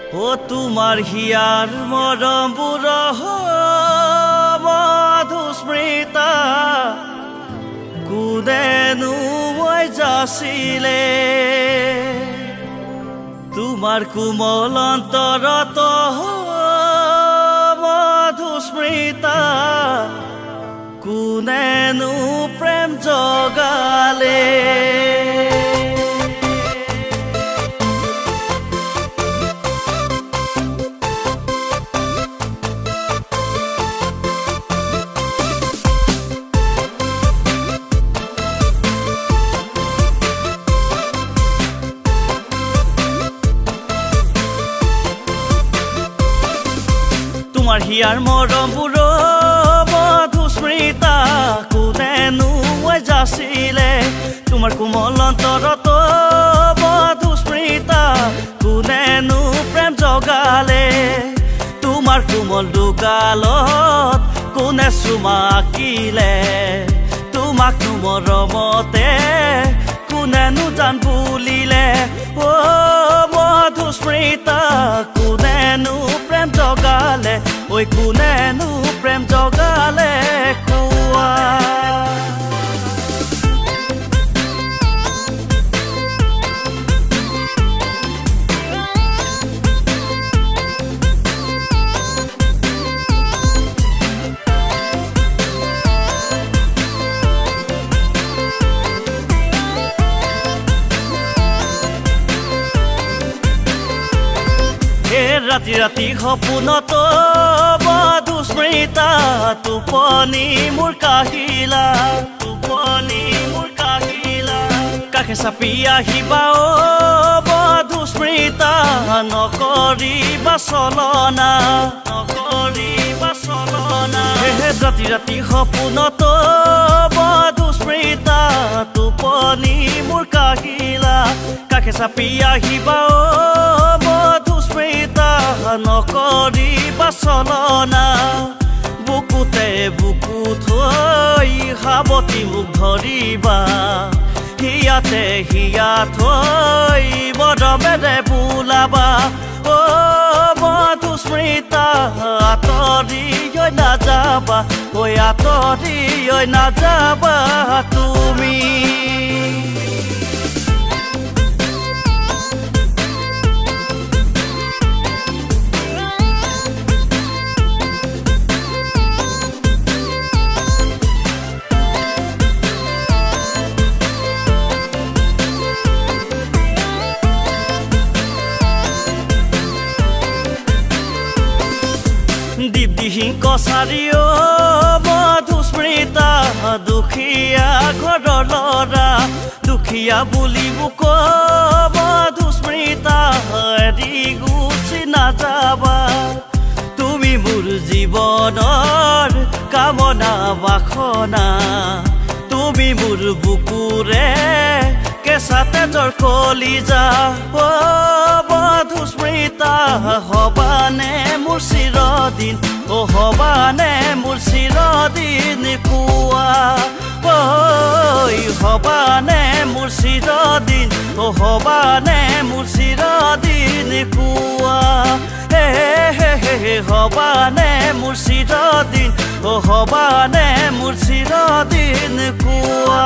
ও তোমাৰ হিয়াৰ মৰম বুৰহ মধুস্মৃতা কোনেনো মই যাচিলে তোমাৰ কোমল অন্তৰত মধুস্মৃতা কোনেনো প্ৰেম জগালে তোমাৰ হিয়াৰ মৰম বুৰহ মধুস্মৃতা কোনেনো মই যাচিলে তোমাৰ কোমল অন্তৰত মধুস্মৃতা কোনেনো প্ৰেম জগালে তোমাৰ কোমল দুগালত কোনে চুমা আঁকিলে তোমাক মৰমতে কোনেনো জান বুলিলে অ মধুস্মৃতা কোনেনো প্ৰেম জগালে ঐ কোনেনো প্ৰেম জগালে কোৱা ৰাতি ৰাতি সপোনত মধুস্মৃতা টোপনি মোৰ কাহিলা কাষে চাপি আহিবা অ মধুস্মৃতা নকৰিবা চলনা ৰাতি ৰাতি সপোনত মধুস্মৃতা টোপনি মোৰ কাহিলা কাষে চাপি আহিবা অ মধুস্মৃতা নকৰিবা চলনা বুকুতে বুকু থৈ সাৱটি মোক ধৰিবা হিয়াতে হিয়া থৈ মৰমেৰে বোলাবা অ মধুস্মৃতা আঁতৰি নাযাবা ঐ আঁতৰি নাযাবা তুমি দীপদিহীন কছাৰীও মধুস্মৃতা দুখীয়া ঘৰৰ ল'ৰা দুখীয়া বুলি মোক মধুস্মৃতা এৰি গুচি নাযাবা তুমি মোৰ জীৱনৰ কামনা বাসনা তুমি মোৰ বুকুৰে কেঁচা তেজৰ কলিজা অ মধুস্মৃতা হবানে মোৰ চিৰদিন অ হবানে মোৰ চিৰদিন কোৱা ঐ হবানে মোৰ চিৰদিন অ হবানে মোৰ চিৰদিন কোৱা হে হবানে মোৰ চিৰদিন অ হবানে মোৰ চিৰদিন কোৱা